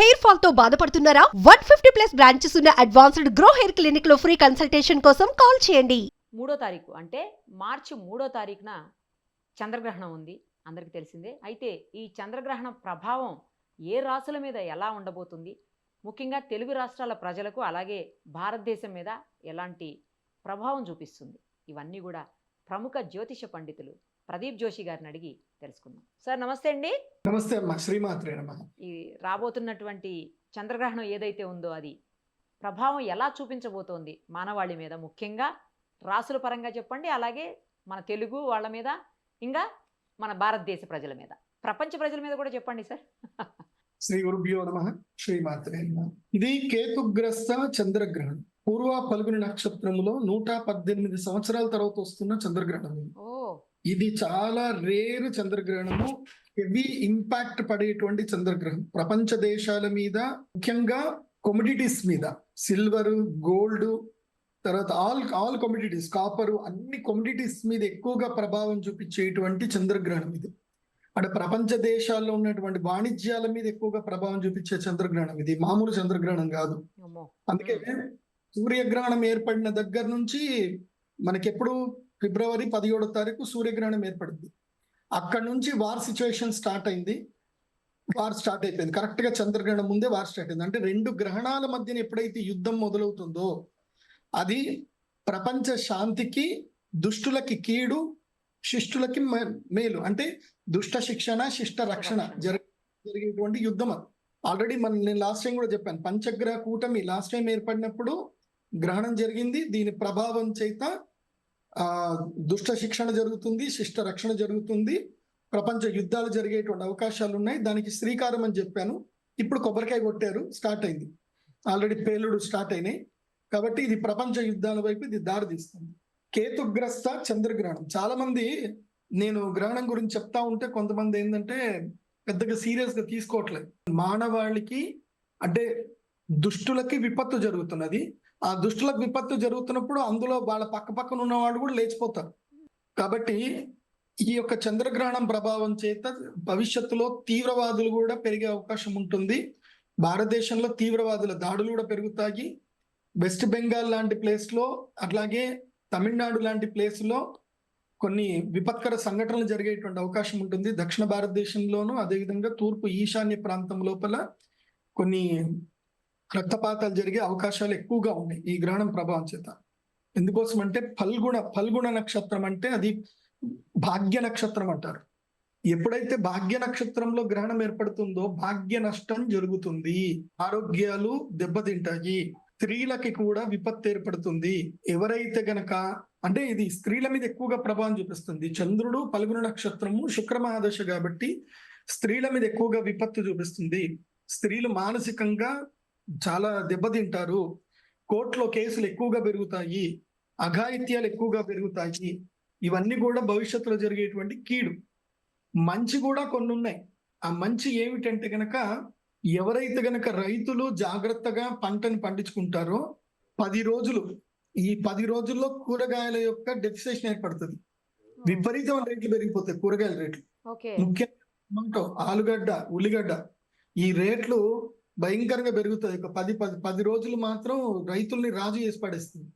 Hair fall తో బాధపడుతున్నారా? 150+ branches ఉన్న అడ్వాన్స్డ్ గ్రో హెయిర్ క్లినిక్ లో ఫ్రీ కన్సల్టేషన్ కోసం కాల్ చేయండి. 3వ తారీఖు అంటే మార్చి 3వ తారీఖున చంద్రగ్రహణం ఉంది, అందరికీ తెలిసిందే. అయితే ఈ చంద్రగ్రహణం ప్రభావం ఏ రాశుల మీద ఎలా ఉండబోతుంది, ముఖ్యంగా తెలుగు రాష్ట్రాల ప్రజలకు అలాగే భారతదేశం మీద ఎలాంటి ప్రభావం చూపిస్తుంది, ఇవన్నీ కూడా ప్రముఖ జ్యోతిష పండితులు ప్రదీప్ జోషి గారిని అడిగి తెలుసుకుందాం. సార్ నమస్తే అండి. నమస్తే అమ్మా, శ్రీమాత్రే నమః. ఈ రాబోతున్నటువంటి చంద్రగ్రహణం ఏదైతే ఉందో అది ప్రభావం ఎలా చూపించబోతోంది మానవాళి మీద, ముఖ్యంగా రాసుల పరంగా చెప్పండి, అలాగే మన తెలుగు వాళ్ళ మీద, ఇంకా మన భారతదేశ ప్రజల మీద, ప్రపంచ ప్రజల మీద కూడా చెప్పండి సార్. శ్రీ గురుభ్యో నమః, శ్రీమాత్రే నమః. ఇది కేతుగ్రస్త చంద్రగ్రహణం. పూర్వ పల్గుని నక్షత్రంలో 118 సంవత్సరాల తర్వాత వస్తున్న చంద్రగ్రహణం. ఇది చాలా రేరు చంద్రగ్రహణము. హెవీ ఇంపాక్ట్ పడేటువంటి చంద్రగ్రహణం. ప్రపంచ దేశాల మీద, ముఖ్యంగా కమోడిటీస్ మీద, సిల్వర్, గోల్డ్, తర్వాత ఆల్ కమోడిటీస్, కాపరు, అన్ని కమోడిటీస్ మీద ఎక్కువగా ప్రభావం చూపించేటువంటి చంద్రగ్రహణం ఇది. అంటే ప్రపంచ దేశాల్లో ఉన్నటువంటి వాణిజ్యాల మీద ఎక్కువగా ప్రభావం చూపించే చంద్రగ్రహణం ఇది. మామూలు చంద్రగ్రహణం కాదు. అందుకే సూర్యగ్రహణం ఏర్పడిన దగ్గర నుంచి మనకెప్పుడు ఫిబ్రవరి 17వ తారీఖు సూర్యగ్రహణం ఏర్పడింది. అక్కడ నుంచి వార్ సిచ్యువేషన్ స్టార్ట్ అయింది. వార్ స్టార్ట్ అయిపోయింది. కరెక్ట్ గా చంద్రగ్రహణం ముందే వార్ స్టార్ట్ అయింది. అంటే రెండు గ్రహణాల మధ్యన ఎప్పుడైతే యుద్ధం మొదలవుతుందో అది ప్రపంచ శాంతికి, దుష్టులకి కీడు, శిష్టులకి మేలు. అంటే దుష్ట శిక్షణ, శిష్ట రక్షణ జరిగేటువంటి యుద్ధం. ఆల్రెడీ నేను లాస్ట్ టైం కూడా చెప్పాను, పంచగ్రహ కూటమి లాస్ట్ టైం ఏర్పడినప్పుడు గ్రహణం జరిగింది. దీని ప్రభావం చేత దుష్ట శిక్షణ జరుగుతుంది, శిష్ట రక్షణ జరుగుతుంది, ప్రపంచ యుద్ధాలు జరిగేటువంటి అవకాశాలు ఉన్నాయి. దానికి శ్రీకారం అని చెప్పాను. ఇప్పుడు కొబ్బరికాయ కొట్టారు, స్టార్ట్ అయింది. ఆల్రెడీ పేలుడు స్టార్ట్ అయినాయి. కాబట్టి ఇది ప్రపంచ యుద్ధాల వైపు ఇది దారి తీస్తుంది. కేతుగ్రస్త చంద్రగ్రహణం. చాలా మంది నేను గ్రహణం గురించి చెప్తా ఉంటే కొంతమంది ఏంటంటే పెద్దగా సీరియస్ గా తీసుకోవట్లేదు. మానవాళికి అంటే దుష్టులకి విపత్తు జరుగుతున్నది. ఆ దుష్టులకు విపత్తు జరుగుతున్నప్పుడు అందులో వాళ్ళ పక్కన ఉన్నవాడు కూడా లేచిపోతారు. కాబట్టి ఈ యొక్క చంద్రగ్రహణం ప్రభావం చేత భవిష్యత్తులో తీవ్రవాదులు కూడా పెరిగే అవకాశం ఉంటుంది. భారతదేశంలో తీవ్రవాదుల దాడులు కూడా పెరుగుతాయి. వెస్ట్ బెంగాల్ లాంటి ప్లేస్ లో, అట్లాగే తమిళనాడు లాంటి ప్లేస్ లో కొన్ని విపత్కర సంఘటనలు జరిగేటువంటి అవకాశం ఉంటుంది. దక్షిణ భారతదేశంలోనూ, అదేవిధంగా తూర్పు ఈశాన్య ప్రాంతం లోపల కొన్ని రక్తపాతాలు జరిగే అవకాశాలు ఎక్కువగా ఉన్నాయి ఈ గ్రహణం ప్రభావం చేత. ఎందుకోసం అంటే ఫల్గుణ నక్షత్రం అంటే అది భాగ్య నక్షత్రం అంటారు. ఎప్పుడైతే భాగ్య నక్షత్రంలో గ్రహణం ఏర్పడుతుందో భాగ్య నష్టం జరుగుతుంది, ఆరోగ్యాలు దెబ్బతింటాయి, స్త్రీలకి కూడా విపత్తు ఏర్పడుతుంది. ఎవరైతే గనక అంటే ఇది స్త్రీల మీద ఎక్కువగా ప్రభావం చూపిస్తుంది. చంద్రుడు ఫల్గుణ నక్షత్రము, శుక్ర మహాదశ కాబట్టి స్త్రీల మీద ఎక్కువగా విపత్తు చూపిస్తుంది. స్త్రీలు మానసికంగా చాలా దెబ్బతింటారు. కోర్టులో కేసులు ఎక్కువగా పెరుగుతాయి, అఘాయిత్యాలు ఎక్కువగా పెరుగుతాయి. ఇవన్నీ కూడా భవిష్యత్తులో జరిగేటువంటి కీడు. మంచి కూడా కొన్ని ఉన్నాయి. ఆ మంచి ఏమిటంటే గనక ఎవరైతే గనక రైతులు జాగ్రత్తగా పంటని పండించుకుంటారో 10 రోజులు, ఈ 10 రోజుల్లో కూరగాయల యొక్క డెఫిసిషన్ ఏర్పడుతుంది. విపరీతమైన రేట్లు పెరిగిపోతాయి కూరగాయల రేట్లు. ముఖ్యంగా టమాటో, ఆలుగడ్డ, ఉల్లిగడ్డ ఈ రేట్లు భయంకరంగా పెరుగుతాయి. ఒక 10 రోజులు మాత్రం రైతుల్ని రాజు చేసి పడేస్తుంది.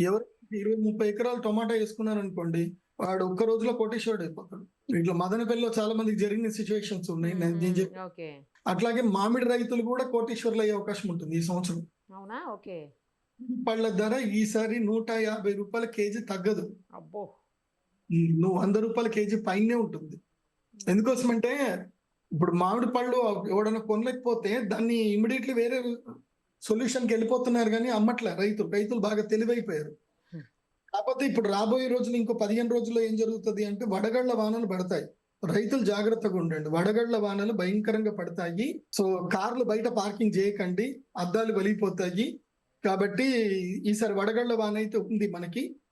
ఎవరు 20-30 ఎకరాలు టొమాటో వేసుకున్నారు అనుకోండి, వాడు ఒక్క రోజులో కోటేశ్వరుడు అయిపోతాడు. ఇట్లా మదనపల్లిలో చాలా మందికి జరిగిన సిచ్యువేషన్స్ ఉన్నాయి. అట్లాగే మామిడి రైతులు కూడా కోటేశ్వరులు అయ్యే అవకాశం ఉంటుంది ఈ సంవత్సరం. పళ్ళ ధర ఈసారి 150 రూపాయల కేజీ తగ్గదు. నువ్వు 100 రూపాయల కేజీ పైనే ఉంటుంది. ఎందుకోసమంటే ఇప్పుడు మామిడి పళ్ళు ఎవడన్నా కొనలేకపోతే దాన్ని ఇమీడియట్లీ వేరే సొల్యూషన్కి వెళ్ళిపోతున్నారు, కానీ అమ్మట్లే రైతులు బాగా తెలివైపోయారు. కాకపోతే ఇప్పుడు రాబోయే రోజులు ఇంకో 15 రోజుల్లో ఏం జరుగుతుంది అంటే వడగళ్ల వానలు పడతాయి. రైతులు జాగ్రత్తగా ఉండండి. వడగళ్ల వానలు భయంకరంగా పడతాయి. సో కార్లు బయట పార్కింగ్ చేయకండి, అద్దాలు వలిగిపోతాయి. కాబట్టి ఈసారి వడగళ్ల వాన అయితే ఉంది.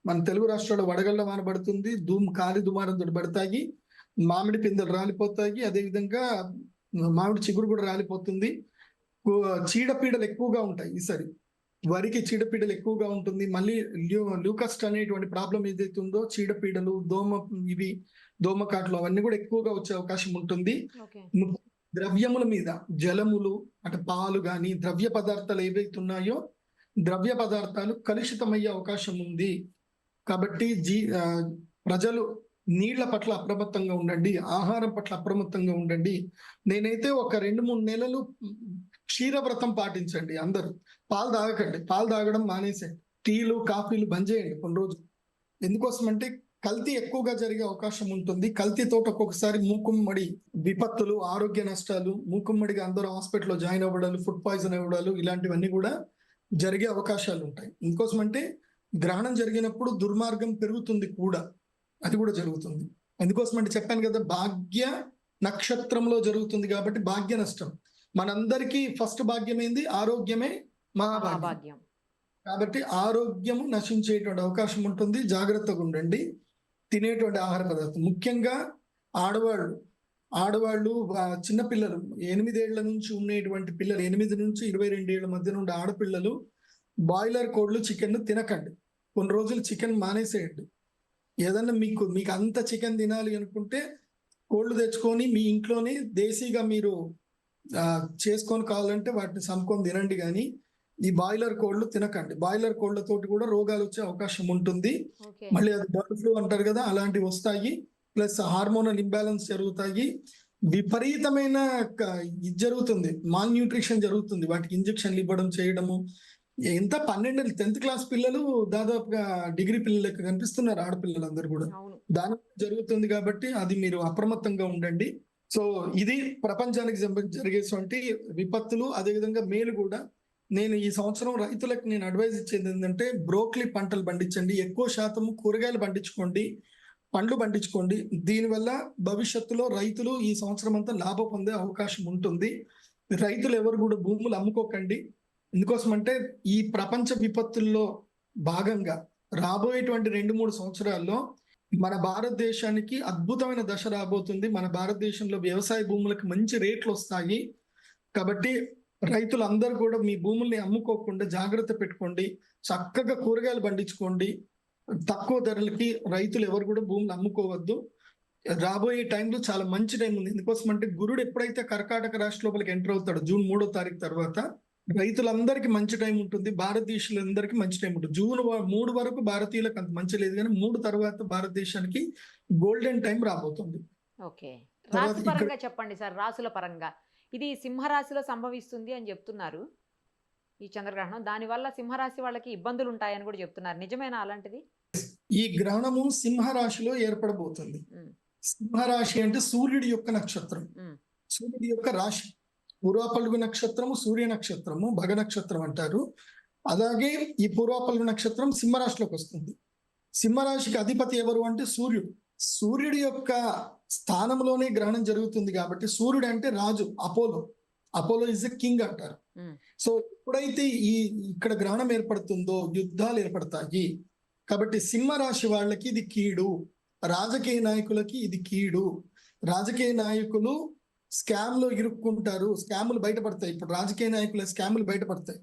మన తెలుగు రాష్ట్రాల్లో వడగళ్ల వాన పడుతుంది. కాలి దుమారం తోటి పడతాయి. మామిడి పిందెలు రాలిపోతాయి. అదేవిధంగా మామిడి చిగురు కూడా రాలిపోతుంది. చీడపీడలు ఎక్కువగా ఉంటాయి. ఈసారి వరికి చీడపీడలు ఎక్కువగా ఉంటుంది. మళ్ళీ ల్యూకస్ట్ అనేటువంటి ప్రాబ్లం ఏదైతే ఉందో, చీడపీడలు, దోమకాట్లు అవన్నీ కూడా ఎక్కువగా వచ్చే అవకాశం ఉంటుంది. ద్రవ్యముల మీద, జలములు అంటే పాలు గాని ద్రవ్య పదార్థాలు ఏవైతే ఉన్నాయో ద్రవ్య పదార్థాలు కలుషితమయ్యే అవకాశం ఉంది. కాబట్టి ప్రజలు నీళ్ల పట్ల అప్రమత్తంగా ఉండండి, ఆహారం పట్ల అప్రమత్తంగా ఉండండి. నేనైతే ఒక 2-3 నెలలు క్షీరవ్రతం పాటించండి. అందరూ పాలు తాగకండి, పాలు తాగడం మానేసేయండి, టీలు కాఫీలు బంద్ చేయండి కొన్ని రోజులు. ఎందుకోసం అంటే కల్తీ ఎక్కువగా జరిగే అవకాశం ఉంటుంది. కల్తీతో ఒక్కొక్కసారి మూకుమ్మడి విపత్తులు, ఆరోగ్య నష్టాలు, మూకుమ్మడిగా అందరూ హాస్పిటల్లో జాయిన్ అవ్వడాలు, ఫుడ్ పాయిజన్ అవ్వడాలు ఇలాంటివన్నీ కూడా జరిగే అవకాశాలు ఉంటాయి. ఎందుకోసం అంటే గ్రహణం జరిగినప్పుడు దుర్మార్గం పెరుగుతుంది కూడా, అది కూడా జరుగుతుంది. ఎందుకోసం అంటే చెప్పాను కదా, భాగ్య నక్షత్రంలో జరుగుతుంది కాబట్టి భాగ్య నష్టం. మనందరికీ ఫస్ట్ భాగ్యం ఏంది? ఆరోగ్యమే మహాభాగ్యం. కాబట్టి ఆరోగ్యము నశించేటువంటి అవకాశం ఉంటుంది. జాగ్రత్తగా ఉండండి. తినేటువంటి ఆహార పదార్థం ముఖ్యంగా ఆడవాళ్ళు చిన్నపిల్లలు 8 ఏళ్ల నుంచి ఉండేటువంటి పిల్లలు, 8 నుంచి 22 ఏళ్ల మధ్య నుండి ఆడపిల్లలు బాయిలర్ కోళ్లు, చికెన్ తినకండి. కొన్ని రోజులు చికెన్ మానేసేయండి. ఏదన్నా మీకు అంత చికెన్ తినాలి అనుకుంటే కోళ్లు తెచ్చుకొని మీ ఇంట్లోనే దేశీగా మీరు చేసుకొని కావాలంటే వాటిని సంపుకొని తినండి. కానీ ఈ బాయిలర్ కోళ్లు తినకండి. బాయిలర్ కోళ్లతోటి కూడా రోగాలు వచ్చే అవకాశం ఉంటుంది. మళ్ళీ అది బర్డ్ ఫ్లూ అంటారు కదా, అలాంటివి వస్తాయి. ప్లస్ హార్మోనల్ ఇంబ్యాలెన్స్ జరుగుతాయి. విపరీతమైన ఇది జరుగుతుంది, మాల్ న్యూట్రిషన్ జరుగుతుంది. వాటికి ఇంజక్షన్లు ఇవ్వడం చేయడము. ఎంత 12 10th క్లాస్ పిల్లలు దాదాపుగా డిగ్రీ పిల్లలకి కనిపిస్తున్నారు, ఆడపిల్లలందరూ కూడా. దాని జరుగుతుంది కాబట్టి అది మీరు అప్రమత్తంగా ఉండండి. సో ఇది ప్రపంచానికి జరిగేటువంటి విపత్తులు. అదేవిధంగా మేలు కూడా. నేను ఈ సంవత్సరం రైతులకు నేను అడ్వైజ్ ఇచ్చేది ఏంటంటే, బ్రోక్లీ పంటలు పండించండి, ఎక్కువ శాతం కూరగాయలు పండించుకోండి, పండ్లు పండించుకోండి. దీనివల్ల భవిష్యత్తులో రైతులు ఈ సంవత్సరం అంతా లాభం పొందే అవకాశం ఉంటుంది. రైతులు ఎవరు కూడా భూములు అమ్ముకోకండి. ఎందుకోసం అంటే ఈ ప్రపంచ విపత్తుల్లో భాగంగా రాబోయేటువంటి 2-3 సంవత్సరాల్లో మన భారతదేశానికి అద్భుతమైన దశ రాబోతుంది. మన భారతదేశంలో వ్యవసాయ భూములకు మంచి రేట్లు వస్తాయి. కాబట్టి రైతులందరూ కూడా మీ భూముల్ని అమ్ముకోకుండా జాగ్రత్త పెట్టుకోండి. చక్కగా కూరగాయలు పండించుకోండి. తక్కువ ధరలకి రైతులు ఎవరు కూడా భూములు అమ్ముకోవద్దు. రాబోయే టైంలో చాలా మంచి టైం ఉంది. ఎందుకోసం అంటే గురుడు ఎప్పుడైతే కర్కాటక రాశి లోపలికి ఎంటర్ అవుతాడో జూన్ 3వ తారీఖు తర్వాత రైతులందరికీ మంచి టైం ఉంటుంది. భారతదేశీయులందరికీ మంచి టైం ఉంటుంది. జూన్ 3 వరకు భారతీయులకు అంత మంచి లేదు, కానీ 3 తర్వాత భారతదేశానికి గోల్డెన్ టైం రాబోతుంది. ఓకే, రాశి పరంగా చెప్పండి సార్. రాశుల పరంగా ఇది సింహరాశిలో సంభవిస్తుంది అని చెప్తున్నారు ఈ చంద్రగ్రహణం. దానివల్ల సింహరాశి వాళ్ళకి ఇబ్బందులు ఉంటాయని కూడా చెప్తున్నారు. నిజమేనా అలాంటిది? ఈ గ్రహణము సింహరాశిలో ఏర్పడబోతుంది. సింహరాశి అంటే సూర్యుడి యొక్క నక్షత్రం, సూర్యుడి యొక్క రాశి. పూర్వపల్గు నక్షత్రము సూర్య నక్షత్రము, భగ నక్షత్రం అంటారు. అలాగే ఈ పూర్వపల్గు నక్షత్రం సింహరాశిలోకి వస్తుంది. సింహరాశికి అధిపతి ఎవరు అంటే సూర్యుడు. సూర్యుడి యొక్క స్థానంలోనే గ్రహణం జరుగుతుంది కాబట్టి సూర్యుడు అంటే రాజు, అపోలో ఇస్ ఎ కింగ్ అంటారు. సో ఎప్పుడైతే ఇక్కడ గ్రహణం ఏర్పడుతుందో యుద్ధాలు ఏర్పడతాయి. కాబట్టి సింహరాశి వాళ్ళకి ఇది కీడు, రాజకీయ నాయకులకి ఇది కీడు. రాజకీయ నాయకులు స్కామ్లో ఇరుక్కుంటారు, స్కాములు బయటపడతాయి. ఇప్పుడు రాజకీయ నాయకుల స్కాములు బయటపడతాయి.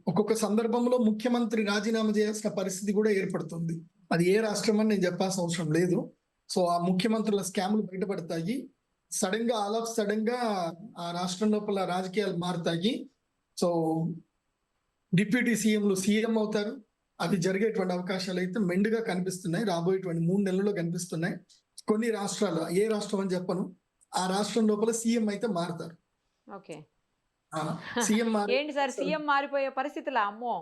ఒక్కొక్క సందర్భంలో ముఖ్యమంత్రి రాజీనామా చేయాల్సిన పరిస్థితి కూడా ఏర్పడుతుంది. అది ఏ రాష్ట్రం అని నేను చెప్పాల్సిన అవసరం లేదు. సో ఆ ముఖ్యమంత్రుల స్కాములు బయటపడతాయి. సడన్ గా ఆ రాష్ట్రం లోపల రాజకీయాలు మారుతాయి. సో డిప్యూటీ సీఎంలు సీఎం అవుతారు. అవి జరిగేటువంటి అవకాశాలు అయితే మెండుగా కనిపిస్తున్నాయి. రాబోయేటువంటి 3 నెలల్లో కనిపిస్తున్నాయి. కొన్ని రాష్ట్రాలు, ఏ రాష్ట్రం అని చెప్పను, ఆ రాష్ట్రం లోపల సీఎం అయితే మారుతారు. ఓకే, సీఎం ఏంటి సార్ సీఎం మారిపోయే పరిస్థితులా? అమ్మో,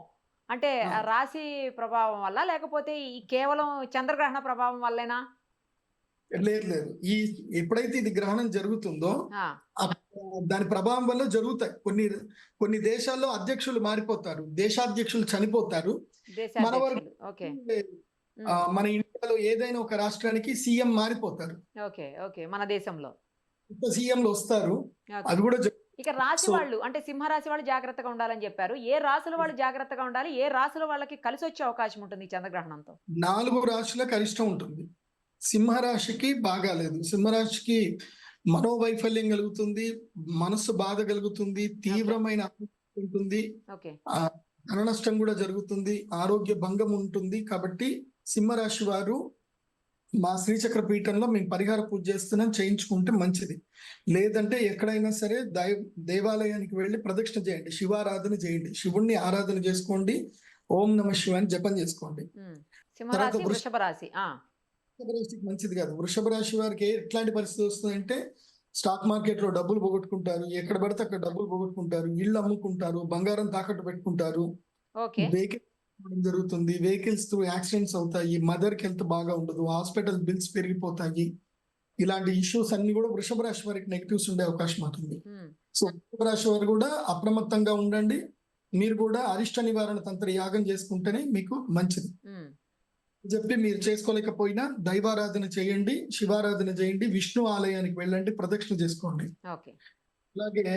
అంటే రాశి ప్రభావం వల్ల లేకపోతే ఈ కేవలం చంద్రగ్రహణ ప్రభావం వల్లేనా? లేదు. ఎప్పుడైతే ఇది గ్రహణం జరుగుతుందో దాని ప్రభావం వల్ల జరుగుతాయి. కొన్ని దేశాల్లో అధ్యక్షులు మారిపోతారు, దేశాధ్యక్షులు చనిపోతారు. మన వరకు మన ఇండియాలో ఏదైనా ఒక రాష్ట్రానికి సీఎం మారిపోతారు. మన దేశంలో సీఎంలు వస్తారు. అది కూడా ఇక రాశి వాళ్ళు అంటే సింహరాశి వాళ్ళు జాగ్రత్తగా ఉండాలని చెప్పారు. ఏ రాశుల వాళ్ళు జాగ్రత్తగా ఉండాలి? ఏ రాశుల వాళ్ళకి కలిసి వచ్చే అవకాశం ఉంటుంది ఈ చంద్రగ్రహణంతో? 4 రాశులకు అరిష్టం ఉంటుంది. సింహరాశికి బాగాలేదు. సింహరాశికి మనోవైఫల్యం కలుగుతుంది, మనస్సు బాధ కలుగుతుంది, తీవ్రమైన ఉంటుంది, ధన నష్టం కూడా జరుగుతుంది, ఆరోగ్య భంగం ఉంటుంది. కాబట్టి సింహరాశి వారు మా శ్రీచక్ర పీఠంలో మేము పరిహార పూజ చేస్తున్నాం, చేయించుకుంటే మంచిది. లేదంటే ఎక్కడైనా సరే దేవాలయానికి వెళ్ళి ప్రదక్షిణ చేయండి, శివారాధన చేయండి, శివుణ్ణి ఆరాధన చేసుకోండి, ఓం నమ శివాని జపం చేసుకోండి. సింహరాశి, వృషభ రాశి. వృషభ రాశికి మంచిది కాదు. వృషభ రాశి వారికి ఎట్లాంటి పరిస్థితి వస్తుందంటే స్టాక్ మార్కెట్ లో డబ్బులు పోగొట్టుకుంటారు, ఎక్కడ పడితే అక్కడ డబ్బులు పోగొట్టుకుంటారు, ఇళ్ళు అమ్ముకుంటారు, బంగారం తాకట్టు పెట్టుకుంటారు, ఓకే. వెహికల్ జరుగుతుంది, వెహికల్స్ తో యాక్సిడెంట్స్ అవుతాయి, మదర్ కి హెల్త్ బాగా ఉండదు, హాస్పిటల్ బిల్స్ పెరిగిపోతాయి. ఇలాంటి ఇష్యూస్ అన్ని కూడా వృషభ రాశి వారికి నెగిటివ్స్ ఉండే అవకాశం ఉంటుంది. సో వృషభ రాశి వారు కూడా అప్రమత్తంగా ఉండండి. మీరు కూడా అరిష్ట నివారణ తంత్ర యాగం చేసుకుంటేనే మీకు మంచిది. చెప్పి మీరు చేసుకోలేకపోయినా దైవారాధన చేయండి, శివారాధన చేయండి, విష్ణు ఆలయానికి వెళ్ళండి, ప్రదక్షిణ చేసుకోండి. అలాగే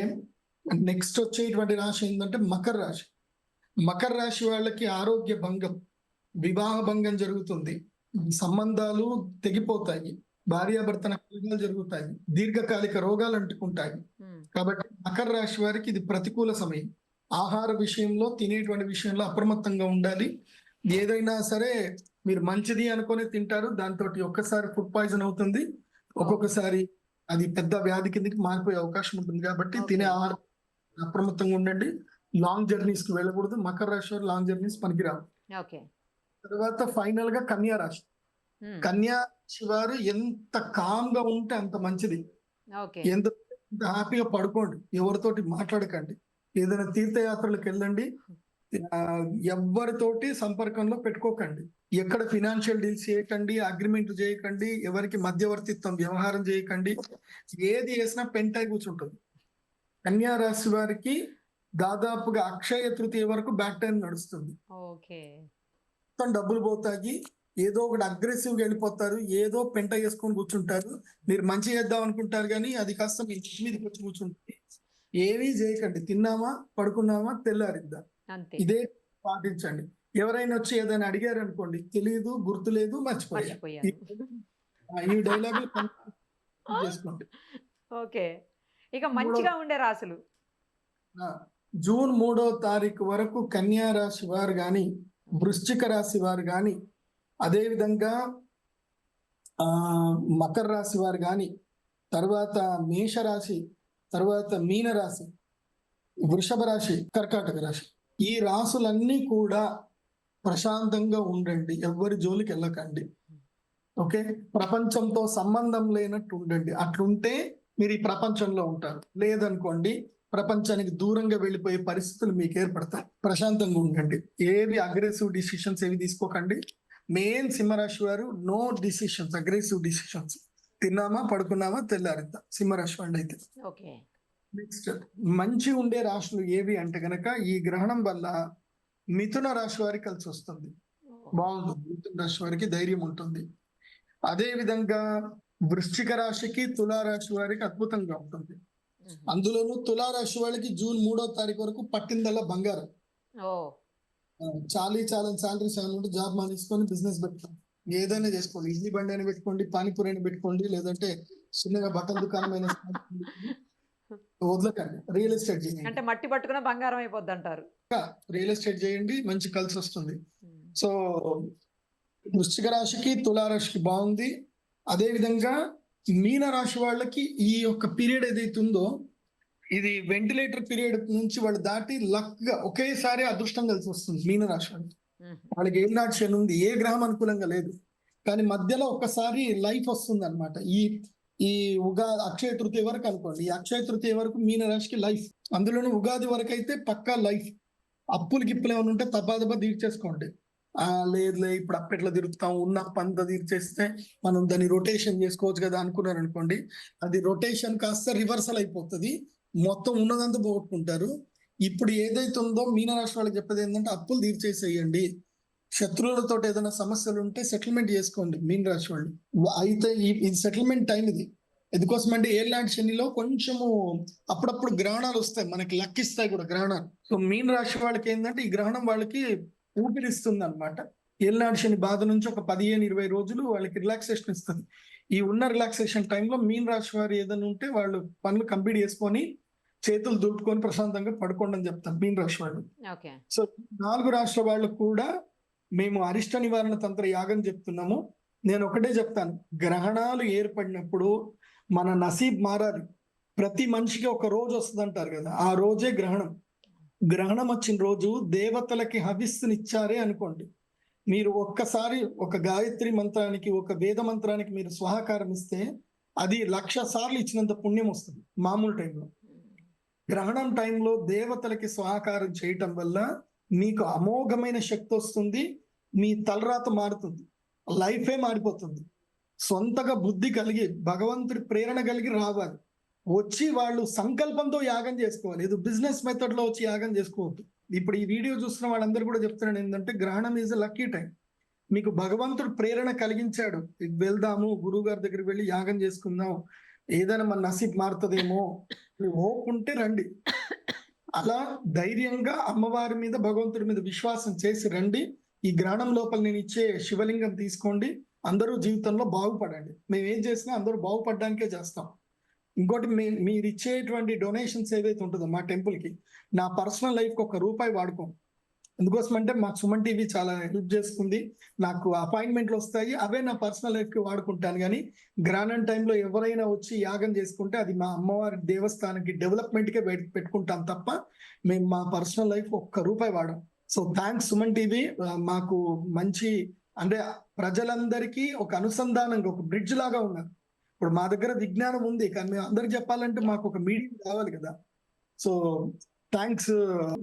నెక్స్ట్ వచ్చేటువంటి రాశి ఏంటంటే మకర రాశి. మకర రాశి వాళ్ళకి ఆరోగ్య భంగం, వివాహ భంగం జరుగుతుంది, సంబంధాలు తెగిపోతాయి, భార్యాభర్తల కలహాలు జరుగుతాయి, దీర్ఘకాలిక రోగాలు అంటుకుంటాయి. కాబట్టి మకర రాశి వారికి ఇది ప్రతికూల సమయం. ఆహార విషయంలో, తినేటువంటి విషయంలో అప్రమత్తంగా ఉండాలి. ఏదైనా సరే మీరు మంచిది అనుకొని తింటారు, దాంతో ఒక్కసారి ఫుడ్ పాయిజన్ అవుతుంది, ఒక్కొక్కసారి అది పెద్ద వ్యాధి కిందకి మారిపోయే అవకాశం ఉంటుంది. కాబట్టి తినే ఆహారం అప్రమత్తంగా ఉండండి. లాంగ్ జర్నీస్ కి వెళ్ళకూడదు. మకర రాశి వారు లాంగ్ జర్నీస్ పనికిరావు. తర్వాత ఫైనల్ గా కన్యా రాశి. కన్యా రాశి వారు ఎంత కామ్ గా ఉంటే అంత మంచిది. ఎంత హ్యాపీగా పడుకోండి, ఎవరితోటి మాట్లాడకండి, ఏదైనా తీర్థయాత్రలకు వెళ్ళండి, ఎవరితోటి సంపర్కంలో పెట్టుకోకండి, ఎక్కడ ఫినాన్షియల్ డీల్స్ చేయకండి, అగ్రిమెంట్ చేయకండి, ఎవరికి మధ్యవర్తిత్వం వ్యవహారం చేయకండి. ఏది చేసినా పెంటై కూర్చుంటుంది. కన్యా రాశి వారికి దాదాపుగా అక్షయ తృతీయ వరకు బ్యాక్ టైం నడుస్తుంది. మొత్తం డబ్బులు పోతాయి, ఏదో ఒకటి అగ్రెసివ్ గా వెళ్ళిపోతారు, ఏదో పెంట చేసుకొని కూర్చుంటారు. మీరు మంచి చేద్దాం అనుకుంటారు కానీ అది కాస్త మీ ఇంటి మీదకి వచ్చి కూర్చుంటుంది. ఏమీ చేయకండి, తిన్నామా పడుకున్నామా తెల్లారిద్దాం, ఇదే పాటించండి. ఎవరైనా వచ్చి ఏదైనా అడిగారు అనుకోండి, తెలియదు, గుర్తులేదు, మర్చిపోయా, ఈ డైలాగ్ చేసుకోండి. ఓకే. ఇక మంచిగా ఉండే రాశులు జూన్ 3వ తారీఖు వరకు కన్యా రాశి వారు కానీ, వృశ్చిక రాశి వారు కానీ, అదేవిధంగా మకర రాశి వారు కానీ, తర్వాత మేషరాశి, తర్వాత మీన రాశి, వృషభ రాశి, కర్కాటక రాశి, ఈ రాశులన్నీ కూడా ప్రశాంతంగా ఉండండి, ఎవరి జోలికి వెళ్ళకండి. ఓకే, ప్రపంచంతో సంబంధం లేనట్టు ఉండండి. అట్లుంటే మీరు ఈ ప్రపంచంలో ఉంటారు. లేదనుకోండి ప్రపంచానికి దూరంగా వెళ్ళిపోయే పరిస్థితులు మీకు ఏర్పడతాయి. ప్రశాంతంగా ఉండండి, ఏవి అగ్రెసివ్ డిసిషన్స్ ఏవి తీసుకోకండి. మెయిన్ సింహరాశి వారు నో డిసిషన్స్, అగ్రెసివ్ డిసిషన్స్. తిన్నామా పడుకున్నామా తెల్లారిద్దాం, సింహరాశి వాడు అయితే. నెక్స్ట్ మంచి ఉండే రాశులు ఏవి అంటే గనక, ఈ గ్రహణం వల్ల మిథున రాశి వారికి కలిసి వస్తుంది, బాగుంటుంది. మిథున రాశి వారికి ధైర్యం ఉంటుంది. అదే విధంగా వృశ్చిక రాశికి, తులారాశి వారికి అద్భుతంగా ఉంటుంది. అందులోనూ తులారాశి వాళ్ళకి జూన్ 3వ తారీఖు వరకు పట్టిందల్లా బంగారం. చాలీ శాలరీ ఉంటే జాబ్ మానేసుకొని బిజినెస్ పెట్టుకోండి, ఏదైనా చేసుకోండి. ఇడ్లీ బండి అయినా పెట్టుకోండి, పానీపూరి అయినా పెట్టుకోండి, లేదంటే చిన్నగా బట్టల దుకాణం వదలకండి. రియల్ ఎస్టేట్ చేయండి, అంటే మట్టి పట్టుకున్న బంగారం అయిపోద్ది అంటారు. రియల్ ఎస్టేట్ చేయండి, మంచి కలిసి వస్తుంది. సో వృశ్చిక రాశికి, తులారాశికి బాగుంది. అదే విధంగా మీన రాశి వాళ్ళకి ఈ యొక్క పీరియడ్ ఏదైతే ఉందో, ఇది వెంటిలేటర్ పీరియడ్ నుంచి వాళ్ళు దాటి లక్ గా ఒకేసారి అదృష్టం కలిసి వస్తుంది. మీన రాశి వాళ్ళకి ఏం నాట్యం ఉంది, ఏ గ్రహం అనుకూలంగా లేదు, కానీ మధ్యలో ఒక్కసారి లైఫ్ వస్తుంది అనమాట. ఈ అక్షయ తృతీయ వరకు అనుకోండి, ఈ అక్షయ తృతీయ వరకు మీన రాశికి లైఫ్. అందులోనూ ఉగాది వరకు అయితే పక్కా లైఫ్. అప్పులు గిప్పులు ఏమైనా ఉంటే తపాదపా తీర్చేసుకోండి. లేదులే ఇప్పుడు అప్పెట్లా తిరుగుతాం, ఉన్న పంత తీర్చేస్తే మనం దాన్ని రొటేషన్ చేసుకోవచ్చు కదా అనుకున్నారు అనుకోండి, అది రొటేషన్ కాస్త రివర్సల్ అయిపోతుంది, మొత్తం ఉన్నదంతా పోగొట్టుకుంటారు. ఇప్పుడు ఏదైతే ఉందో మీనరాశి వాళ్ళకి చెప్పేది ఏంటంటే అప్పులు తీర్చేసేయండి, శత్రువులతో ఏదైనా సమస్యలు ఉంటే సెటిల్మెంట్ చేసుకోండి మీన రాశి వాళ్ళు. అయితే ఇది సెటిల్మెంట్ టైం. ఇది ఎందుకోసం అంటే ఏళ్ళనాటి శనిలో కొంచెము అప్పుడప్పుడు గ్రహణాలు వస్తాయి, మనకి లక్కిస్తాయి కూడా గ్రహణాలు. సో మీన రాశి వాళ్ళకి ఏంటంటే ఈ గ్రహణం వాళ్ళకి ఊపిరిస్తుంది అనమాట. ఏళ్ళనాటి శని బాధ నుంచి ఒక 15-20 రోజులు వాళ్ళకి రిలాక్సేషన్ ఇస్తుంది. ఈ ఉన్న రిలాక్సేషన్ టైంలో మీన రాశి వారు ఏదైనా ఉంటే వాళ్ళు పనులు కంప్లీట్ చేసుకొని చేతులు దులుపుకొని ప్రశాంతంగా పడుకోండి అని చెప్తారు మీన రాశి వాళ్ళు. సో 4 రాష్ట్రాల వాళ్ళు కూడా మేము అరిష్ట నివారణ తంత్ర యాగం చెప్తున్నాము. నేను ఒకటే చెప్తాను, గ్రహణాలు ఏర్పడినప్పుడు మన నసీబ్ మారాలి. ప్రతి మనిషికి ఒక రోజు వస్తుంది అంటారు కదా, ఆ రోజే గ్రహణం. గ్రహణం వచ్చిన రోజు దేవతలకి హవిస్సునిచ్చారే అనుకోండి, మీరు ఒక్కసారి ఒక గాయత్రి మంత్రానికి, ఒక వేద మంత్రానికి మీరు స్వాహాకారం ఇస్తే అది 1,00,000 సార్లు ఇచ్చినంత పుణ్యం వస్తుంది మామూలు టైంలో. గ్రహణం టైంలో దేవతలకి స్వాహాకారం చేయటం వల్ల మీకు అమోఘమైన శక్తి వస్తుంది, మీ తలరాత మారుతుంది, లైఫే మారిపోతుంది. సొంతగా బుద్ధి కలిగి భగవంతుడి ప్రేరణ కలిగి రావాలి. వచ్చి వాళ్ళు సంకల్పంతో యాగం చేసుకోవాలి. ఇది బిజినెస్ మెథడ్ లో వచ్చి యాగం చేసుకోవద్దు. ఇప్పుడు ఈ వీడియో చూస్తున్న వాళ్ళందరూ కూడా చెప్తున్నాను ఏంటంటే, గ్రహణం ఈజ్ లక్కీ టైం. మీకు భగవంతుడు ప్రేరణ కలిగించాడు, వెళ్దాము గురువు గారి దగ్గరికి వెళ్ళి యాగం చేసుకుందాం, ఏదైనా మన నసీబ్ మారుతుందేమో, హోప్ ఉంటే రండి. అలా ధైర్యంగా అమ్మవారి మీద, భగవంతుడి మీద విశ్వాసం చేసి రండి. ఈ గ్రహణం లోపల నేను ఇచ్చే శివలింగం తీసుకోండి, అందరూ జీవితంలో బాగుపడండి. మేము ఏం చేసినా అందరూ బాగుపడడానికే చేస్తాం. ఇంకోటి, మీరు ఇచ్చేటువంటి డొనేషన్స్ ఏదైతే ఉంటుందో మా టెంపుల్ కి, నా పర్సనల్ లైఫ్ కి ₹1 వాడుకోం. ఎందుకోసం అంటే మాకు సుమన్ టీవీ చాలా హెల్ప్ చేస్తుంది, నాకు అపాయింట్మెంట్లు వస్తాయి, అవే నా పర్సనల్ లైఫ్ కి వాడుకుంటాను. కానీ గ్రాండ్ టైంలో ఎవరైనా వచ్చి యాగం చేసుకుంటే అది మా అమ్మవారి దేవస్థానానికి డెవలప్మెంట్ కే పెట్టుకుంటాం తప్ప మేము మా పర్సనల్ లైఫ్ ₹1 వాడాం. సో థ్యాంక్స్ సుమన్ టీవీ, మాకు మంచి, అంటే ప్రజలందరికీ ఒక అనుసంధానంగా, ఒక బ్రిడ్జ్ లాగా ఉన్నారు. ఇప్పుడు మా దగ్గర విజ్ఞానం ఉంది, కానీ మేము అందరికి చెప్పాలంటే మాకు ఒక మీడియం కావాలి కదా. సో థ్యాంక్స్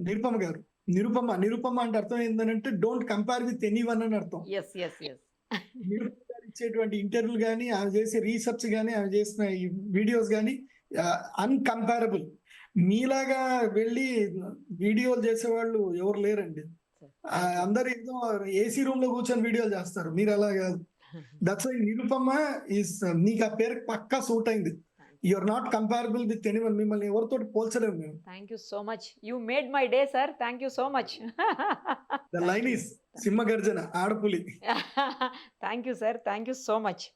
నిరుపమ గారు. నిరుపమ అంటే అర్థం ఏంటంటే డోంట్ కంపేర్ విత్ ఎనీవన్ అని అర్థం. Yes yes yes. నిరుపమ గారు ఇచ్చేటువంటి ఇంటర్వ్యూలు కానీ, ఆమె చేసే రీసెర్చ్ కానీ, ఆమె చేసిన ఈ వీడియోస్ కానీ అన్కంపారబుల్. మీలాగా వెళ్ళి వీడియోలు చేసేవాళ్ళు ఎవరు లేరండి. అందరు ఏదో ఏసీ రూమ్ లో కూర్చొని వీడియోలు చేస్తారు, మీరు అలా కాదు. దట్స్ వై నిరుపమ ఈస్, నీకు ఆ పేరు పక్కా సూట్ అయింది. You are not comparable with anyone. మిమ్మల్ని ఎవరితో పోల్చలేము మేము. Thank you so much, you made my day sir, thank you so much. The line is సింహగర్జన, ఆడపులి. Thank you sir, thank you so much.